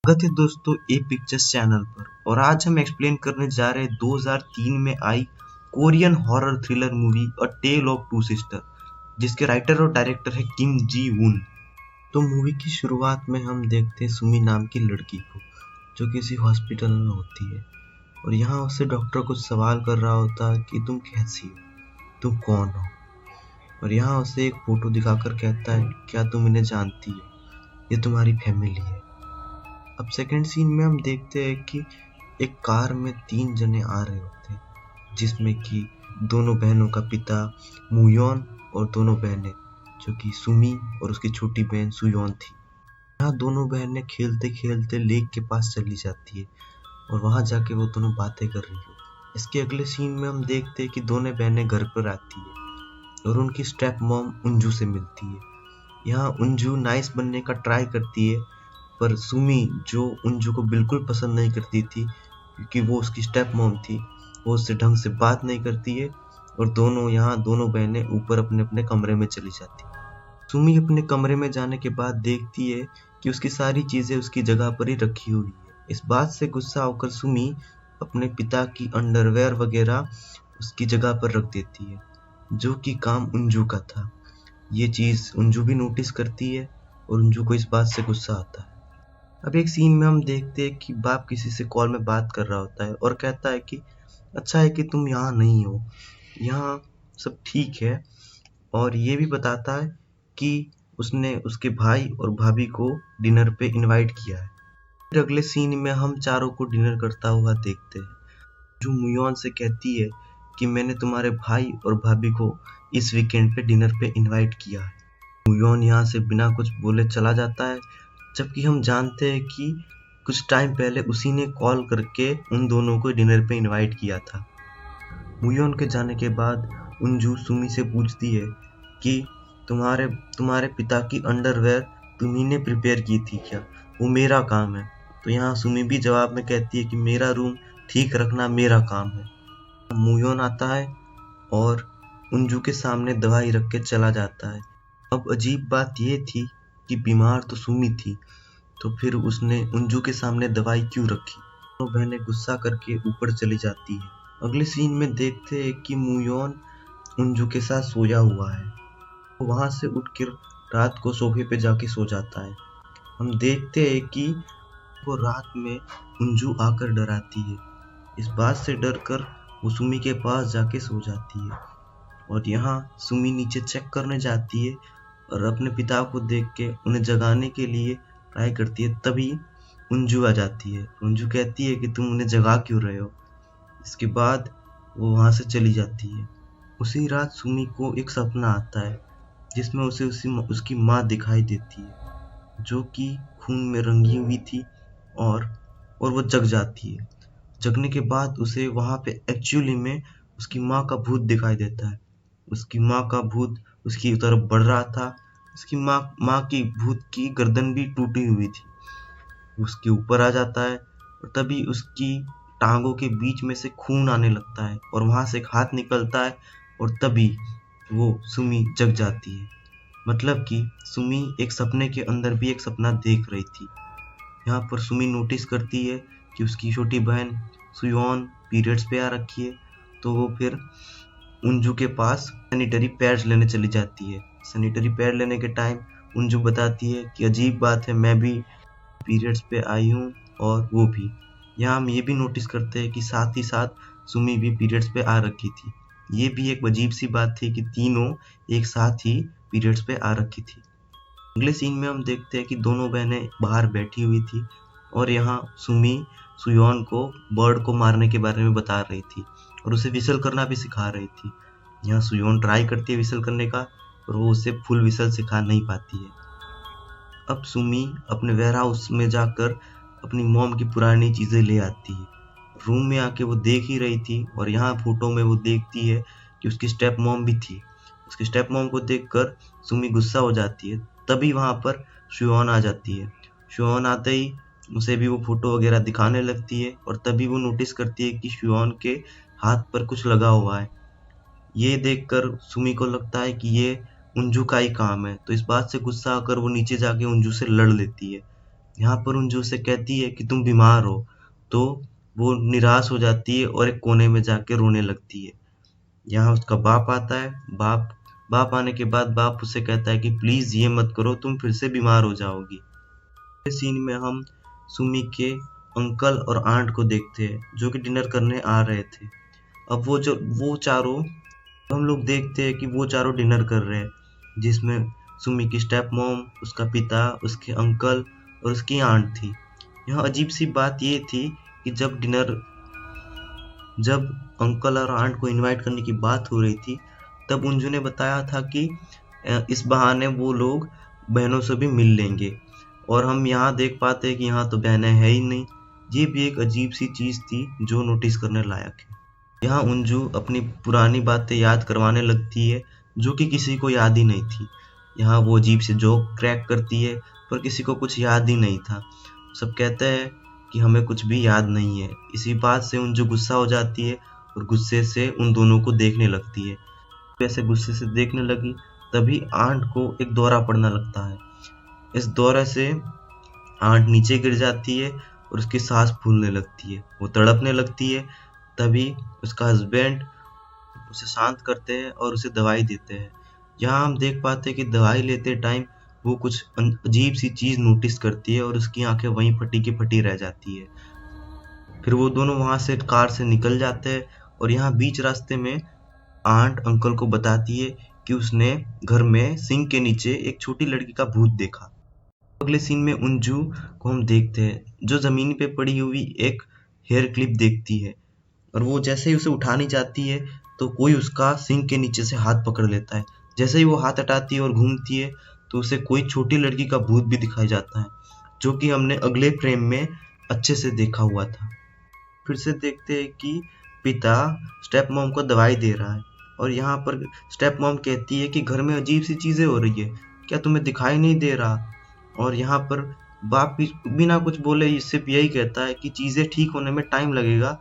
स्वागत है दोस्तों ए पिक्चर्स चैनल पर। और आज हम एक्सप्लेन करने जा रहे हैं 2003 में आई Korean horror thriller movie a tale of two sister, जिसके राइटर और डायरेक्टर है किम जी वून। तो मूवी की शुरुआत में हम देखते हैं सुमी नाम की लड़की को, जो किसी हॉस्पिटल में होती है और यहाँ उससे डॉक्टर कुछ सवाल कर रहा होता है कि तुम कैसी हो, तुम कौन हो। और यहाँ उसे एक फोटो दिखाकर कहता है, क्या तुम इन्हें जानती हो, ये तुम्हारी फैमिली है। अब सेकंड सीन में हम देखते हैं कि एक कार में 3 जने आ रहे होते हैं, जिसमें कि दोनों बहनों का पिता मुयोन और दोनों बहनें जो कि सुमी और उसकी छोटी बहन सुयोन थी। यहाँ दोनों बहनें खेलते खेलते लेक के पास चली जाती है और वहां जाके वो दोनों बातें कर रही हो। इसके अगले सीन में हम देखते हैं कि दोनों बहनें घर पर आती है और उनकी स्टेप मॉम उंजू से मिलती है। यहाँ उंजू नाइस बनने का ट्राई करती है, पर सुमी जो उंजू को बिल्कुल पसंद नहीं करती थी क्योंकि वो उसकी स्टेप मॉम थी, वो उससे ढंग से बात नहीं करती है और दोनों बहनें ऊपर अपने अपने कमरे में चली जाती है। सुमी अपने कमरे में जाने के बाद देखती है कि उसकी सारी चीजें उसकी जगह पर ही रखी हुई है। इस बात से गुस्सा होकर सुमी अपने पिता की अंडरवेयर वगैरह उसकी जगह पर रख देती है, जो कि काम उंजू का था। ये चीज उंजू भी नोटिस करती है और उंजू को इस बात से गुस्सा आता है। अब एक सीन में हम देखते हैं कि बाप किसी से कॉल में बात कर रहा होता है और कहता है कि अच्छा है कि तुम यहाँ नहीं हो, यहाँ सब ठीक है। और ये भी बताता है कि उसने उसके भाई और भाभी को डिनर पे इनवाइट किया है। फिर अगले सीन में हम चारों को डिनर करता हुआ देखते हैं। जो मुयोन से कहती है कि मैंने तुम्हारे भाई और भाभी को इस वीकेंड पे डिनर पे इनवाइट किया है। मुयोन यहाँ से बिना कुछ बोले चला जाता है, जबकि हम जानते हैं कि कुछ टाइम पहले उसी ने कॉल करके उन दोनों को डिनर पे इनवाइट किया था। मुयोन के जाने के बाद उंजू सुमी से पूछती है कि तुम्हारे पिता की अंडरवेयर तुम्ही ने प्रिपेयर की थी क्या, वो मेरा काम है। तो यहाँ सुमी भी जवाब में कहती है कि मेरा रूम ठीक रखना मेरा काम है। मुयोन आता है और उंजू के सामने दवाई रख के चला जाता है। अब अजीब बात ये थी कि बीमार तो सुमी थी, तो फिर उसने उंजू के सामने दवाई क्यों रखी। तो बहनें गुस्सा करके ऊपर चली जाती है। अगले सीन में देखते हैं कि मुयोन उंजू के साथ सोया हुआ है, तो वहां से उठकर रात को सोफे पे जाके सो जाता है। हम देखते हैं कि वो रात में उंजू आकर डराती है। इस बात से डर कर वो सुमी के पास जाके सो जाती है और यहाँ सुमी नीचे चेक करने जाती है और अपने पिता को देख के उन्हें जगाने के लिए ट्राई करती है। तभी उंजू आ जाती है। उंजू कहती है कि तुम उन्हें जगा क्यों रहे हो। इसके बाद वो वहां से चली जाती है। उसी रात सुमी को एक सपना आता है जिसमें उसे उसकी माँ दिखाई देती है, जो कि खून में रंगी हुई थी और वो जग जाती है। जगने के बाद उसे वहां पे एक्चुअली में उसकी माँ का भूत दिखाई देता है। उसकी माँ का भूत उसकी तरफ बढ़ रहा था। उसकी माँ की भूत की गर्दन भी टूटी हुई थी। उसके ऊपर आ जाता है और तभी उसकी टांगों के बीच में से खून आने लगता है और वहां से एक हाथ निकलता है और तभी वो सुमी जग जाती है। मतलब कि सुमी एक सपने के अंदर भी एक सपना देख रही थी। यहाँ पर सुमी नोटिस करती है कि उसकी छोटी बहन सुयोन पीरियड्स पे आ रखी है, तो वो फिर उंजू के पास सैनिटरी पैड्स लेने चली जाती है। सैनिटरी पैड लेने के टाइम उंजू बताती है कि अजीब बात है, मैं भी पीरियड्स पे आई हूँ और वो भी। यहाँ हम ये भी नोटिस करते हैं कि साथ ही साथ सुमी भी पीरियड्स पे आ रखी थी। ये भी एक अजीब सी बात थी कि तीनों एक साथ ही पीरियड्स पे आ रखी थी। अगले सीन में हम देखते हैं कि दोनों बहनें बाहर बैठी हुई थी और यहाँ सुमी सुयोन को बर्ड को मारने के बारे में बता रही थी और उसे विसल करना भी सिखा रही थी। यहाँ सुयोन ट्राई करती है विसल करने का और वो उसे फुल विसल सिखा नहीं पाती है। अब सुमी अपने वेयर हाउस में जाकर अपनी मॉम की पुरानी चीजें ले आती है। रूम में आके वो देख ही रही थी और यहाँ फोटो में वो देखती है कि उसकी स्टेप मॉम भी थी। उसकी स्टेप मॉम को देखकर सुमी गुस्सा हो जाती है। तभी वहां पर शुयोन आ जाती है। शुयोन आते ही उसे भी वो फोटो वगैरह दिखाने लगती है और तभी वो नोटिस करती है कि शुयोन के हाथ पर कुछ लगा हुआ है। ये देखकर सुमी को लगता है कि ये उंजू का ही काम है, तो इस बात से गुस्सा आकर वो नीचे जाके उंजू से लड़ लेती है। यहाँ पर उंजू से कहती है कि तुम बीमार हो, तो वो निराश हो जाती है और एक कोने में जाके रोने लगती है। यहाँ उसका बाप आता है। बाप आने के बाद बाप उससे कहता है कि प्लीज ये मत करो, तुम फिर से बीमार हो जाओगी। इस सीन में हम सुमी के अंकल और आंट को देखते हैं जो कि डिनर करने आ रहे थे। अब वो चारों हम लोग देखते हैं कि वो चारों डिनर कर रहे हैं, जिसमें सुमी की स्टेप मॉम, उसका पिता, उसके अंकल और उसकी आंट थी। यहाँ अजीब सी बात ये थी कि जब अंकल और आंट को इनवाइट करने की बात हो रही थी, तब उंजू ने बताया था कि इस बहाने वो लोग बहनों से भी मिल लेंगे, और हम यहाँ देख पाते हैं कि यहाँ तो बहनें है ही नहीं। ये भी एक अजीब सी चीज थी जो नोटिस करने लायक है। यहाँ उंजू अपनी पुरानी बातें याद करवाने लगती है जो कि किसी को याद ही नहीं थी। यहाँ वो अजीब से जोक क्रैक करती है पर किसी को कुछ याद ही नहीं था। सब कहते हैं कि हमें कुछ भी याद नहीं है। इसी बात से उंजू गुस्सा हो जाती है और गुस्से से उन दोनों को देखने लगती है। वैसे गुस्से से देखने लगी तभी आंट को एक दौरा पड़ने लगता है। इस दौरे से आंट नीचे गिर जाती है और उसकी सांस फूलने लगती है, वो तड़पने लगती है। तभी उसका हस्बैंड उसे शांत करते हैं और उसे दवाई देते हैं। यहाँ हम देख पाते हैं कि दवाई लेते टाइम वो कुछ अजीब सी चीज नोटिस करती है और उसकी आंखें वहीं फटी की फटी रह जाती है। फिर वो दोनों वहां से कार से निकल जाते हैं और यहाँ बीच रास्ते में आंट अंकल को बताती है कि उसने घर में सिंक के नीचे एक छोटी लड़की का भूत देखा। अगले सीन में उंजू को हम देखते हैं जो जमीन पे पड़ी हुई एक हेयर क्लिप देखती है, और वो जैसे ही उसे उठानी चाहती है तो कोई उसका सिंक के नीचे से हाथ पकड़ लेता है। जैसे ही वो हाथ हटाती है और घूमती है तो उसे कोई छोटी लड़की का भूत भी दिखाई जाता है जो कि हमने अगले फ्रेम में अच्छे से देखा हुआ था। फिर से देखते हैं कि पिता स्टेप मॉम को दवाई दे रहा है और यहाँ पर स्टेप मॉम कहती है कि घर में अजीब सी चीजें हो रही है, क्या तुम्हें दिखाई नहीं दे रहा? और यहाँ पर बाप भी बिना कुछ बोले सिर्फ यही कहता है कि चीजें ठीक होने में टाइम लगेगा,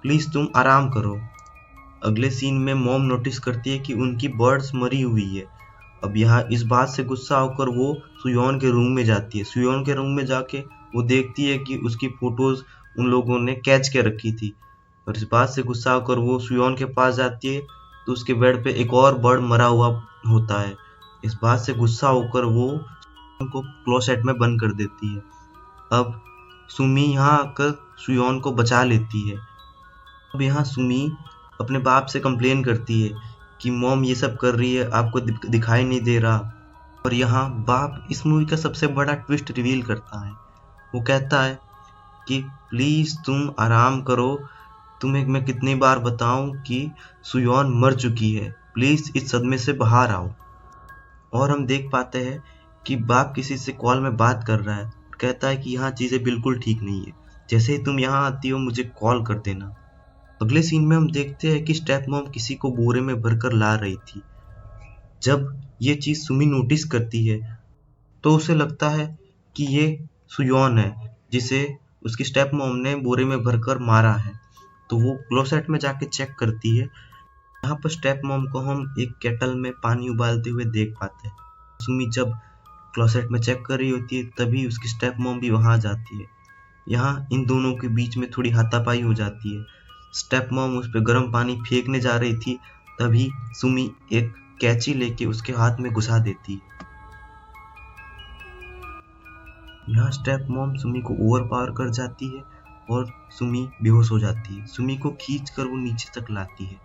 प्लीज तुम आराम करो। अगले सीन में मॉम नोटिस करती है कि उनकी बर्ड्स मरी हुई है। अब यहाँ इस बात से गुस्सा होकर वो सुयोन के रूम में जाती है। सुयोन के रूम में जाके वो देखती है कि उसकी फोटोज उन लोगों ने कैच के रखी थी, और इस बात से गुस्सा होकर वो सुयोन के पास जाती है तो उसके बेड पे एक और बर्ड मरा हुआ होता है। इस बात से गुस्सा होकर वो उनको क्लोसेट में बंद कर देती है। अब सुमी यहाँ आकर सुयोन को बचा लेती है। अब यहाँ सुमी अपने बाप से कंप्लेन करती है कि मॉम ये सब कर रही है, आपको दिखाई नहीं दे रहा। और यहाँ बाप इस मूवी का सबसे बड़ा ट्विस्ट रिवील करता है। वो कहता है कि प्लीज तुम आराम करो, तुम्हें मैं कितनी बार बताऊं कि सुयोन मर चुकी है, प्लीज इस सदमे से बाहर आओ। और हम देख पाते हैं कि बाप किसी से कॉल में बात कर रहा है, कहता है कि यहाँ चीजें बिल्कुल ठीक नहीं है, जैसे ही तुम यहाँ आती हो मुझे कॉल कर देना। अगले सीन में हम देखते हैं कि स्टेप मॉम किसी को बोरे में भरकर ला रही थी। जब ये चीज सुमी नोटिस करती है तो उसे लगता है कि ये सुयोन है जिसे उसकी स्टेप मॉम ने बोरे में भरकर मारा है। तो वो क्लोसेट में जाके चेक करती है। यहाँ पर स्टेप मॉम को हम एक केटल में पानी उबालते हुए देख पाते हैं। सुमी जब क्लोसेट में चेक कर रही होती है तभी उसकी स्टेप मॉम भी वहां जाती है। यहाँ इन दोनों के बीच में थोड़ी हाथापाई हो जाती है। स्टेप मॉम उस पर गर्म पानी फेंकने जा रही थी, तभी सुमी एक कैंची लेके उसके हाथ में घुसा देती है। यहाँ स्टेप मॉम सुमी को ओवर पावर कर जाती है और सुमी बेहोश हो जाती है। सुमी को खींच कर वो नीचे तक लाती है।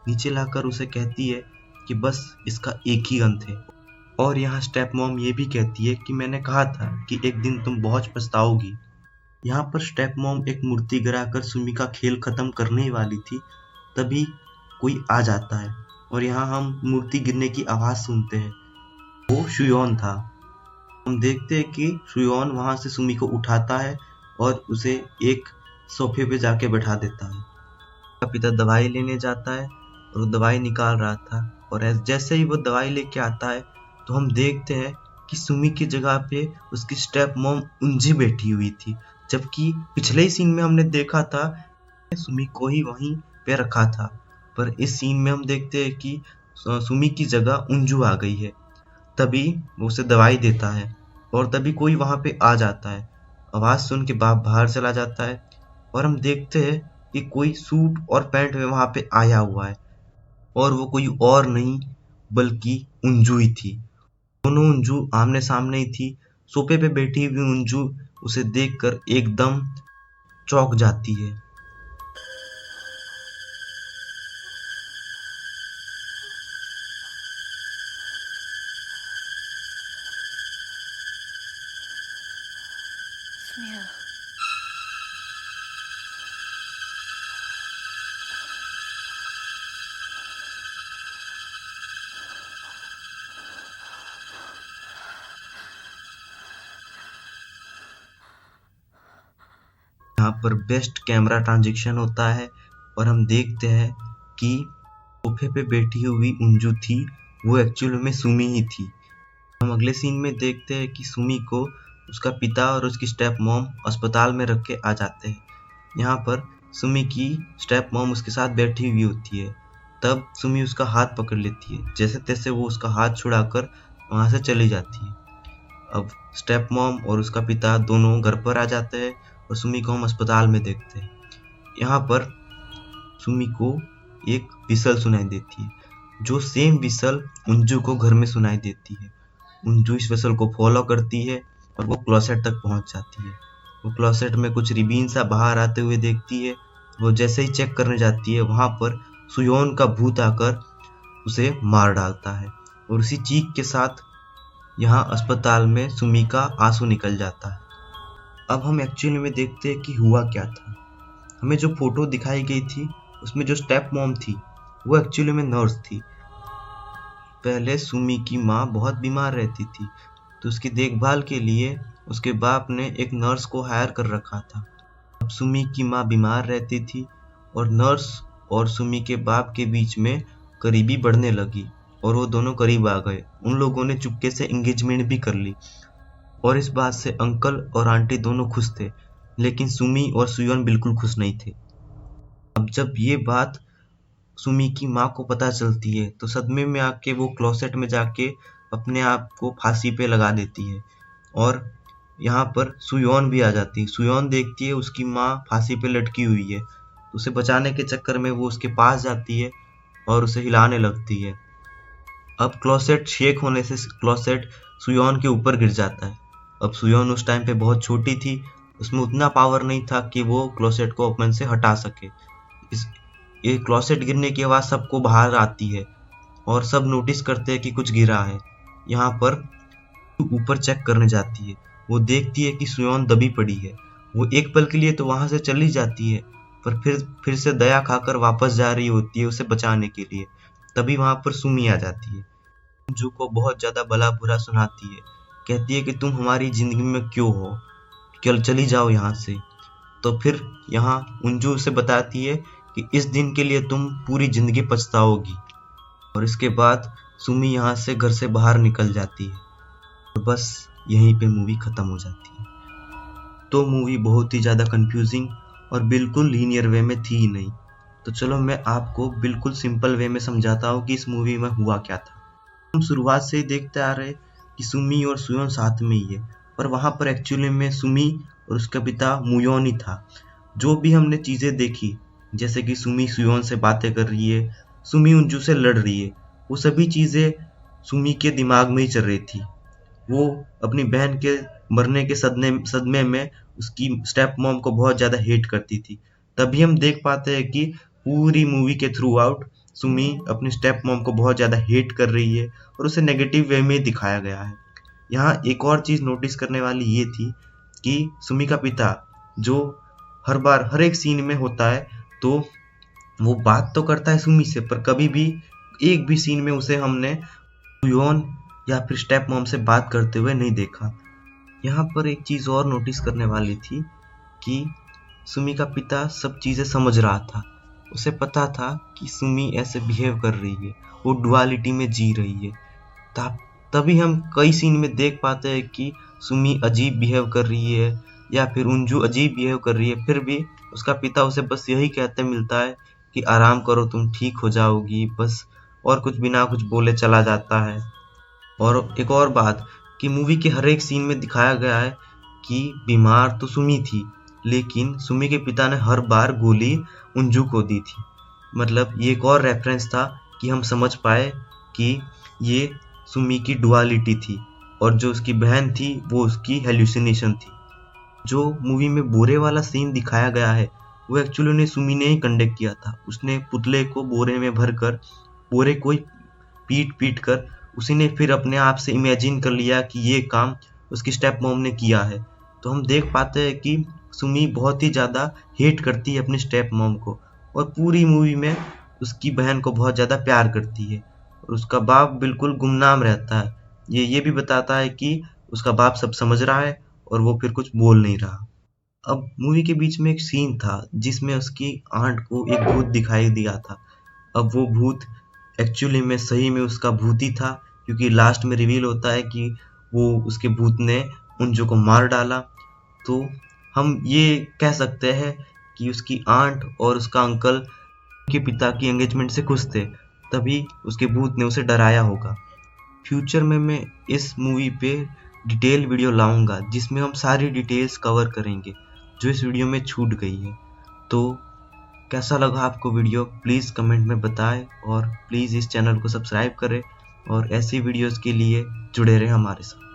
नीचे लाकर उसे कहती है कि बस इसका एक ही अंत है। और यहाँ स्टेप मॉम ये भी कहती है कि मैंने कहा था कि एक दिन तुम बहुत पछताओगी। यहाँ पर स्टेप मॉम एक मूर्ति गिराकर सुमी का खेल खत्म करने ही वाली थी, तभी कोई आ जाता है और यहाँ हम मूर्ति गिरने की आवाज सुनते हैं। वो सुयोन था। हम देखते हैं कि सुयोन वहां से सुमी को उठाता है और उसे एक सोफे पे जाके बैठा देता है। पिता दवाई लेने जाता है और वो दवाई निकाल रहा था, और जैसे ही वो दवाई लेके आता है तो हम देखते हैं कि सुमी की जगह पे उसकी स्टेप मॉम उंजी बैठी हुई थी, जबकि पिछले ही सीन में हमने देखा था सुमी को ही वहीं पे रखा था। पर इस सीन में हम देखते हैं कि सुमी की जगह उंजू आ गई है। तभी वो उसे दवाई देता है और तभी कोई वहां पे आ जाता है। आवाज सुन के बाप बाहर चला जाता है और हम देखते हैं कि कोई सूट और पैंट में वहां पे आया हुआ है और वो कोई और नहीं बल्कि उंजू ही थी। दोनों उंजू आमने सामने ही थी। सोफे पे बैठी हुई उंजू उसे देखकर एकदम चौंक जाती है। Smia. यहाँ पर बेस्ट कैमरा ट्रांजैक्शन होता है और हम देखते हैं कि सोफे पे बैठी हुई उंजू थी वो एक्चुअल में सुमी ही थी। हम अगले सीन में देखते हैं कि सुमी को उसका पिता और उसकी स्टेप मॉम अस्पताल में रख के आ जाते हैं। यहाँ पर सुमी की स्टेप मॉम उसके साथ बैठी हुई होती है। तब सुमी उसका हाथ पकड़ लेती है, जैसे तैसे वो उसका हाथ छुड़ाकर वहाँ से चली जाती है। अब स्टेप मॉम और उसका पिता दोनों घर पर आ जाते हैं और सुमी को हम अस्पताल में देखते हैं। यहाँ पर सुमी को एक विसल सुनाई देती है, जो सेम विसल उंजू को घर में सुनाई देती है। उंजू इस विसल को फॉलो करती है और वो क्लोसेट तक पहुंच जाती है। वो क्लोसेट में कुछ रिबीन सा बाहर आते हुए देखती है। वो जैसे ही चेक करने जाती है वहां पर सुयोन का भूत आकर उसे मार डालता है और उसी चीख के साथ यहाँ अस्पताल में सुमी का आंसू निकल जाता है। अब हम एक्चुअली में देखते हैं कि हुआ क्या था। हमें जो फोटो दिखाई गई थी उसमें जो स्टेप मॉम थी वो एक्चुअली में नर्स थी। पहले सुमी की माँ बहुत बीमार रहती थी तो उसकी देखभाल के लिए उसके बाप ने एक नर्स को हायर कर रखा था। अब सुमी की माँ बीमार रहती थी और नर्स और सुमी के बाप के बीच में करीबी बढ़ने लगी और वो दोनों करीब आ गए। उन लोगों ने चुपके से एंगेजमेंट भी कर ली और इस बात से अंकल और आंटी दोनों खुश थे, लेकिन सुमी और सुयोन बिल्कुल खुश नहीं थे। अब जब ये बात सुमी की माँ को पता चलती है तो सदमे में आके वो क्लोसेट में जाके अपने आप को फांसी पे लगा देती है और यहाँ पर सुयोन भी आ जाती है। सुयोन देखती है उसकी माँ फांसी पे लटकी हुई है, तो उसे बचाने के चक्कर में वो उसके पास जाती है और उसे हिलाने लगती है। अब क्लोसेट शेक होने से क्लोसेट सुयोन के ऊपर गिर जाता है। अब सुयोन उस टाइम पे बहुत छोटी थी, उसमें उतना पावर नहीं था कि वो क्लोसेट को अपन से हटा सके। ये क्लोसेट गिरने की आवाज सबको बाहर आती है और सब नोटिस करते हैं कि कुछ गिरा है। यहाँ पर ऊपर चेक करने जाती है। वो देखती है कि सुयोन दबी पड़ी है। वो एक पल के लिए तो वहां से चली जाती है पर फिर से दया खाकर वापस जा रही होती है उसे बचाने के लिए। तभी वहां पर सुमी आ जाती है, उंजू को बहुत ज्यादा भला बुरा सुनाती है। कहती है कि तुम हमारी जिंदगी में क्यों हो, चली जाओ यहाँ से। तो फिर यहाँ उंजू उसे बताती है कि इस दिन के लिए तुम पूरी जिंदगी पछताओगी। और इसके बाद सुमी यहाँ से घर से बाहर निकल जाती है और बस यहीं पे मूवी खत्म हो जाती है। तो मूवी बहुत ही ज़्यादा कंफ्यूजिंग और बिल्कुल लीनियर वे में थी ही नहीं। तो चलो मैं आपको बिल्कुल सिंपल वे में समझाता हूँ कि इस मूवी में हुआ क्या था। हम शुरुआत से ही देखते आ रहे कि सुमी और सुयोन साथ में ही है, पर वहाँ पर एक्चुअली में सुमी और उसका पिता मुयोन ही था। जो भी हमने चीज़ें देखी, जैसे कि सुमी सुयोन से बातें कर रही है, सुमी उंजू से लड़ रही है, वो सभी चीज़ें सुमी के दिमाग में ही चल रही थी। वो अपनी बहन के मरने के सदमे में उसकी स्टेप मॉम को बहुत ज़्यादा हेट करती थी। तभी हम देख पाते हैं कि पूरी मूवी के थ्रू आउट सुमी अपनी स्टेप मॉम को बहुत ज़्यादा हेट कर रही है और उसे नेगेटिव वे में दिखाया गया है। यहाँ एक और चीज़ नोटिस करने वाली ये थी कि सुमी का पिता जो हर बार हर एक सीन में होता है तो वो बात तो करता है सुमी से, पर कभी भी एक भी सीन में उसे हमने सुयोन या फिर स्टेप मॉम से बात करते हुए नहीं देखा। यहाँ पर एक चीज़ और नोटिस करने वाली थी कि सुमी का पिता सब चीज़ें समझ रहा था। उसे पता था कि सुमी ऐसे बिहेव कर रही है, वो डुअलिटी में जी रही है। तभी हम कई सीन में देख पाते हैं कि सुमी अजीब बिहेव कर रही है या फिर उंजू अजीब बिहेव कर रही है, फिर भी उसका पिता उसे बस यही कहते मिलता है कि आराम करो, तुम ठीक हो जाओगी, बस, और कुछ बिना कुछ बोले चला जाता है। और एक और बात कि मूवी के हर एक सीन में दिखाया गया है कि बीमार तो सुमी थी, लेकिन सुमी के पिता ने हर बार गोली उंजू को दी थी। मतलब ये एक और रेफरेंस था कि हम समझ पाए कि ये सुमी की डुअलिटी थी और जो उसकी बहन थी वो उसकी हेल्यूसिनेशन थी। जो मूवी में बोरे वाला सीन दिखाया गया है वो एक्चुअली उन्हें सुमी ने ही कंडक्ट किया था। उसने पुतले को बोरे में भरकर बोरे को पीट पीट कर उसी ने फिर अपने आप से इमेजिन कर लिया कि ये काम उसकी स्टेप मॉम ने किया है। तो हम देख पाते हैं कि सुमी बहुत ही ज़्यादा हेट करती है अपनी स्टेप मॉम को और पूरी मूवी में उसकी बहन को बहुत ज़्यादा प्यार करती है और उसका बाप बिल्कुल गुमनाम रहता है। ये भी बताता है कि उसका बाप सब समझ रहा है और वो फिर कुछ बोल नहीं रहा। अब मूवी के बीच में एक सीन था जिसमें उसकी आंट को एक भूत दिखाई दिया था। अब वो भूत एक्चुअली में सही में उसका भूत ही था, क्योंकि लास्ट में रिवील होता है कि वो उसके भूत ने उंजू को मार डाला। तो हम ये कह सकते हैं कि उसकी आंट और उसका अंकल के पिता की एंगेजमेंट से खुश थे, तभी उसके भूत ने उसे डराया होगा। फ्यूचर में मैं इस मूवी पे डिटेल वीडियो लाऊंगा जिसमें हम सारी डिटेल्स कवर करेंगे जो इस वीडियो में छूट गई है। तो कैसा लगा आपको वीडियो प्लीज़ कमेंट में बताएं और प्लीज़ इस चैनल को सब्सक्राइब करें और ऐसी वीडियोस के लिए जुड़े रहें हमारे साथ।